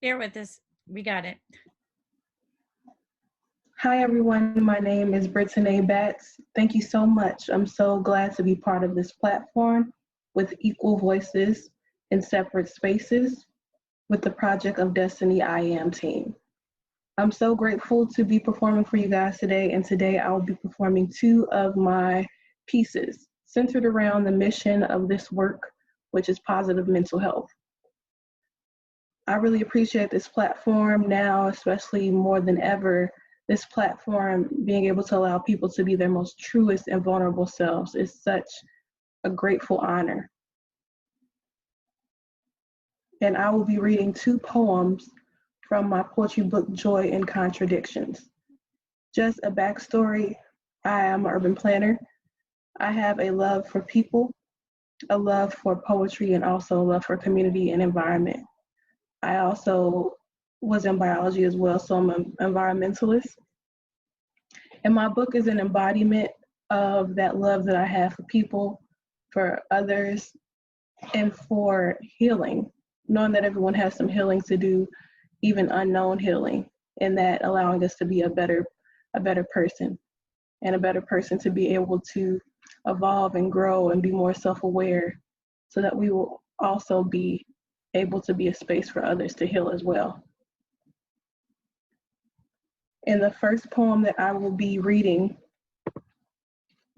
Bear with us. We got it. Hi everyone, my name is Brittany Batts. Thank you so much. I'm so glad to be part of this platform with equal voices in separate spaces with the Project of Destiny I Am team. I'm so grateful to be performing for you guys today, and today I will be performing two of my pieces centered around the mission of this work, which is positive mental health. I really appreciate this platform now, especially more than ever. This platform, being able to allow people to be their most truest and vulnerable selves, is such a grateful honor. And I will be reading two poems from my poetry book, Joy in Contradictions. Just a backstory, I am an urban planner. I have a love for people, a love for poetry, and also a love for community and environment. I also was in biology as well, so I'm an environmentalist. And my book is an embodiment of that love that I have for people, for others, and for healing, knowing that everyone has some healing to do, even unknown healing, and that allowing us to be a better person, and a better person to be able to evolve and grow and be more self-aware, so that we will also be able to be a space for others to heal as well. And the first poem that I will be reading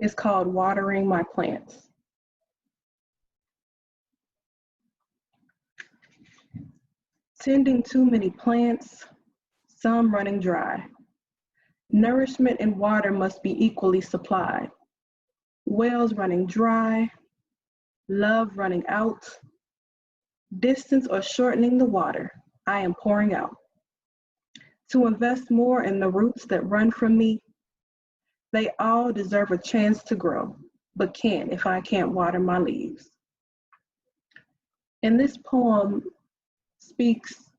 is called Watering My Plants. Tending too many plants, some running dry. Nourishment and water must be equally supplied. Wells running dry, love running out, distance or shortening the water, I am pouring out. To invest more in the roots that run from me, they all deserve a chance to grow, but can't if I can't water my leaves. And this poem speaks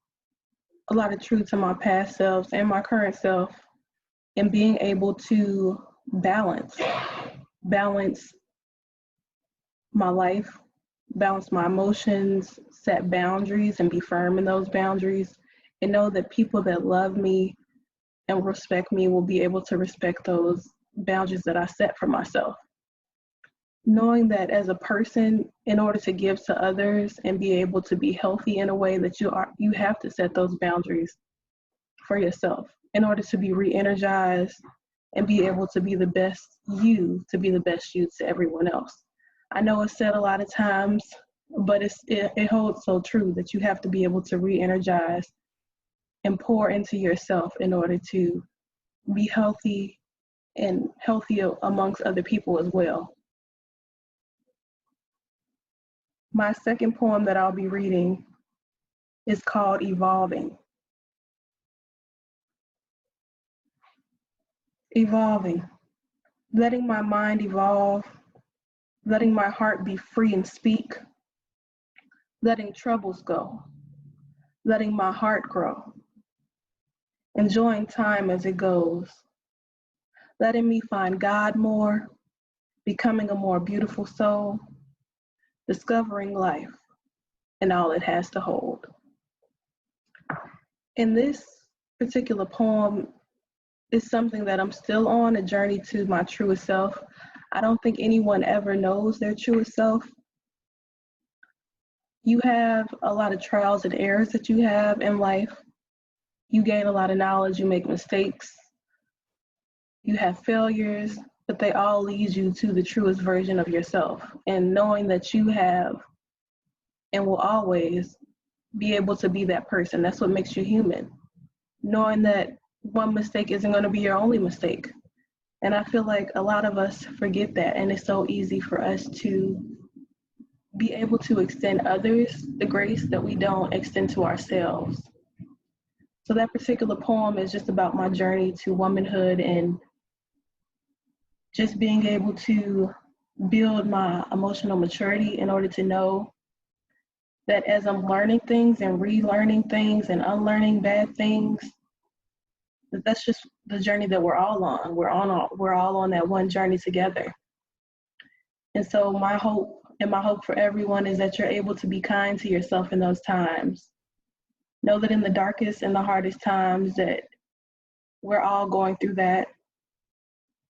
a lot of truth to my past selves and my current self, and being able to balance my life, balance my emotions, set boundaries and be firm in those boundaries, and know that people that love me and respect me will be able to respect those boundaries that I set for myself. Knowing that as a person, in order to give to others and be able to be healthy in a way that you have to set those boundaries for yourself in order to be re-energized and be able to be the best you, to be the best you to everyone else. I know it's said a lot of times, but it holds so true that you have to be able to re-energize and pour into yourself in order to be healthy and healthy amongst other people as well. My second poem that I'll be reading is called Evolving. Evolving, letting my mind evolve, letting my heart be free and speak, letting troubles go, letting my heart grow, enjoying time as it goes, letting me find God more, becoming a more beautiful soul, discovering life and all it has to hold. In this particular poem is something that I'm still on, a journey to my truest self. I don't think anyone ever knows their truest self. You have a lot of trials and errors that you have in life. You gain a lot of knowledge, you make mistakes, you have failures, but they all lead you to the truest version of yourself. And knowing that you have and will always be able to be that person, that's what makes you human. Knowing that one mistake isn't going to be your only mistake. And I feel like a lot of us forget that, and it's so easy for us to be able to extend others the grace that we don't extend to ourselves. So that particular poem is just about my journey to womanhood and just being able to build my emotional maturity in order to know that as I'm learning things and relearning things and unlearning bad things, that's just the journey that we're all on. We're all on that one journey together. And so my hope for everyone is that you're able to be kind to yourself in those times. Know that in the darkest and the hardest times that we're all going through that.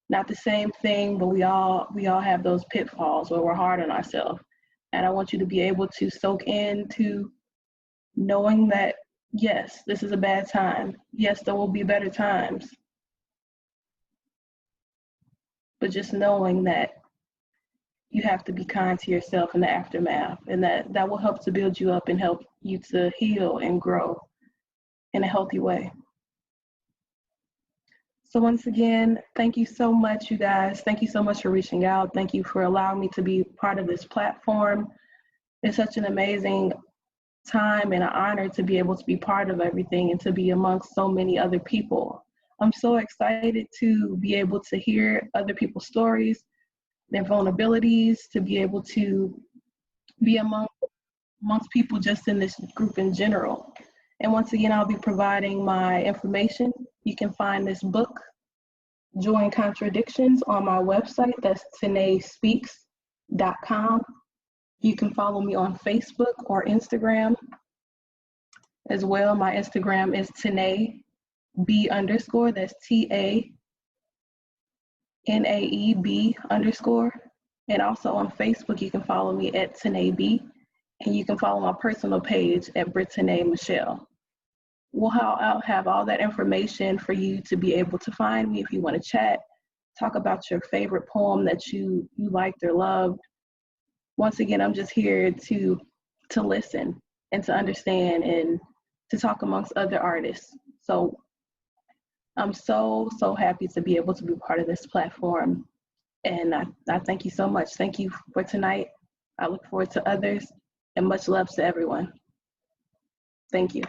Not the same thing, but we all have those pitfalls where we're hard on ourselves. And I want you to be able to soak into knowing that yes, this is a bad time. Yes, there will be better times. But just knowing that you have to be kind to yourself in the aftermath, and that will help to build you up and help you to heal and grow in a healthy way. So once again, thank you so much, you guys. Thank you so much for reaching out. Thank you for allowing me to be part of this platform. It's such an amazing time and an honor to be able to be part of everything and to be amongst so many other people. I'm so excited to be able to hear other people's stories, their vulnerabilities, to be able to be amongst people just in this group in general. And once again, I'll be providing my information. You can find this book, Joy and Contradictions, on my website. That's TanaeSpeaks.com. You can follow me on Facebook or Instagram as well. My Instagram is Tanae B underscore. That's TANAEB underscore. And also on Facebook, you can follow me at Tanae B. And you can follow my personal page at Brittany Michelle. I'll have all that information for you to be able to find me if you want to chat, talk about your favorite poem that you liked or loved. Once again, I'm just here to listen and to understand and to talk amongst other artists. So I'm so happy to be able to be part of this platform. And I thank you so much. Thank you for tonight. I look forward to others, and much love to everyone. Thank you.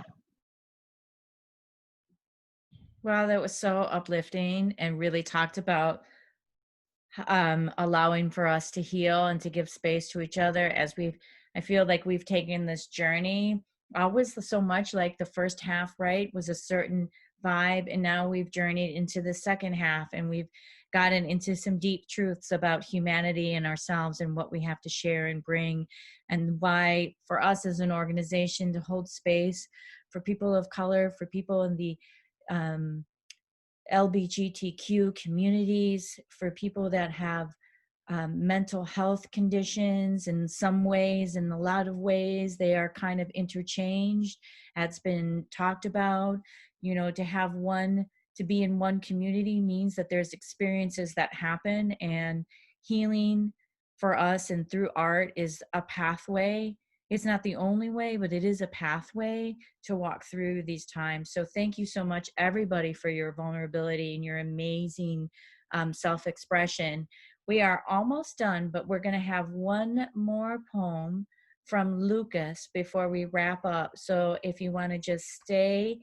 Wow, that was so uplifting and really talked about allowing for us to heal and to give space to each other as I feel like we've taken this journey always so much. Like the first half, right, was a certain vibe, and now we've journeyed into the second half, and we've gotten into some deep truths about humanity and ourselves and what we have to share and bring, and why for us as an organization to hold space for people of color, for people in the LGBTQ communities, for people that have mental health conditions. In some ways, in a lot of ways, they are kind of interchanged. That's been talked about. You know, to be in one community means that there's experiences that happen, and healing for us and through art is a pathway. It's not the only way, but it is a pathway to walk through these times. So thank you so much, everybody, for your vulnerability and your amazing self-expression. We are almost done, but we're going to have one more poem from Lucas before we wrap up. So if you want to just stay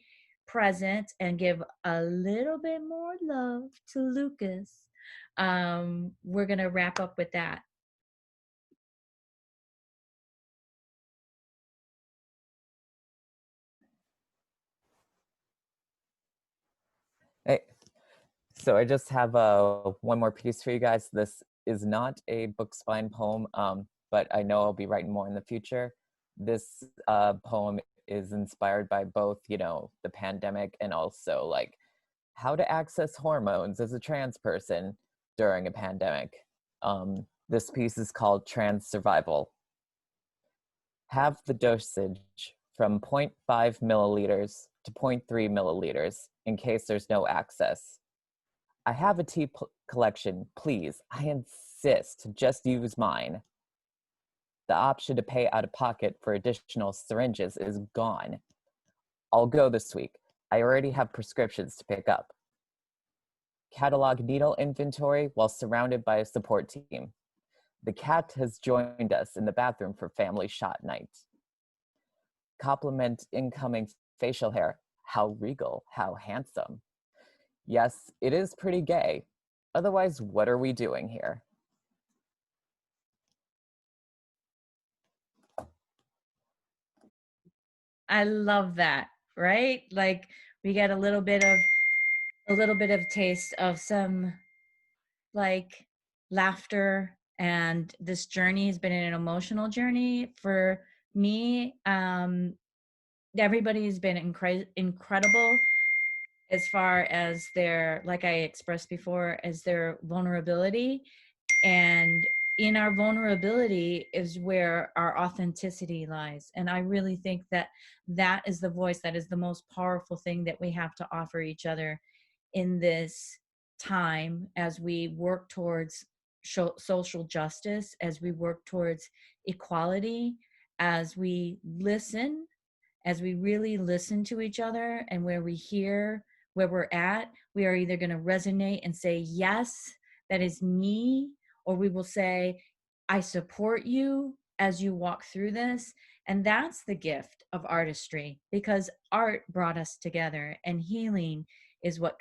present and give a little bit more love to Lucas, we're going to wrap up with that. Hey, so I just have one more piece for you guys. This is not a book spine poem, but I know I'll be writing more in the future. This poem is inspired by both, the pandemic and also like how to access hormones as a trans person during a pandemic. This piece is called Trans Survival. Have the dosage from 0.5 milliliters to 0.3 milliliters in case there's no access. I have a tea collection, please. I insist, just use mine. The option to pay out of pocket for additional syringes is gone. I'll go this week. I already have prescriptions to pick up. Catalog needle inventory while surrounded by a support team. The cat has joined us in the bathroom for family shot night. Compliment incoming facial hair. How regal, how handsome. Yes, it is pretty gay. Otherwise, what are we doing here? I love that, right? Like we get a little bit of taste of some like laughter, and this journey has been an emotional journey for me. everybody's been incredible as far as their, like I expressed before, as their vulnerability. And in our vulnerability is where our authenticity lies. And I really think that that is the voice that is the most powerful thing that we have to offer each other in this time, as we work towards social justice, as we work towards equality, as we listen, as we really listen to each other, and where we hear where we're at, we are either going to resonate and say, yes, that is me, or we will say, I support you as you walk through this. And that's the gift of artistry, because art brought us together, and healing is what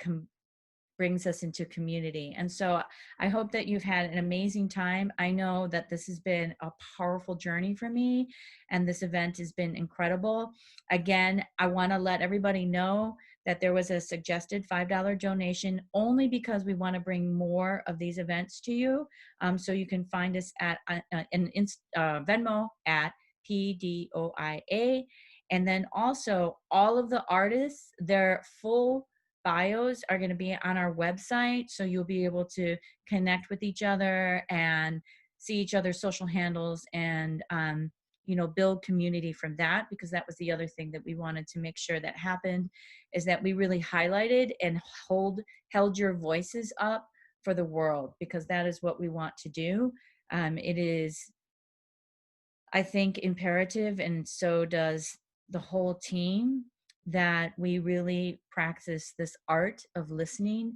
brings us into community. And so I hope that you've had an amazing time. I know that this has been a powerful journey for me, and this event has been incredible. Again, I want to let everybody know that there was a suggested $5 donation, only because we want to bring more of these events to you. So you can find us at Venmo at PDOIA. And then also all of the artists, their full bios are going to be on our website, so you'll be able to connect with each other and see each other's social handles, and build community from that, because that was the other thing that we wanted to make sure that happened, is that we really highlighted and held your voices up for the world, because that is what we want to do. It is, I think, imperative, and so does the whole team, that we really practice this art of listening,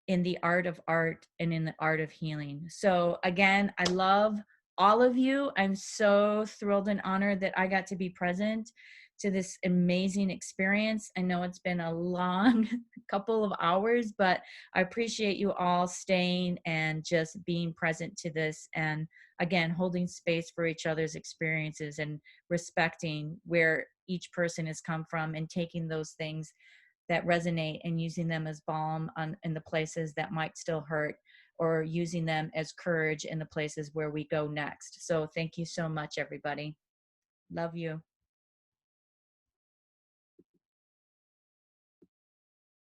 in the art of art and in the art of healing. So again, I love all of you. I'm so thrilled and honored that I got to be present to this amazing experience. I know it's been a long couple of hours, but I appreciate you all staying and just being present to this. And again, holding space for each other's experiences, and respecting where each person has come from, and taking those things that resonate and using them as balm in the places that might still hurt, or using them as courage in the places where we go next. So thank you so much, everybody. Love you.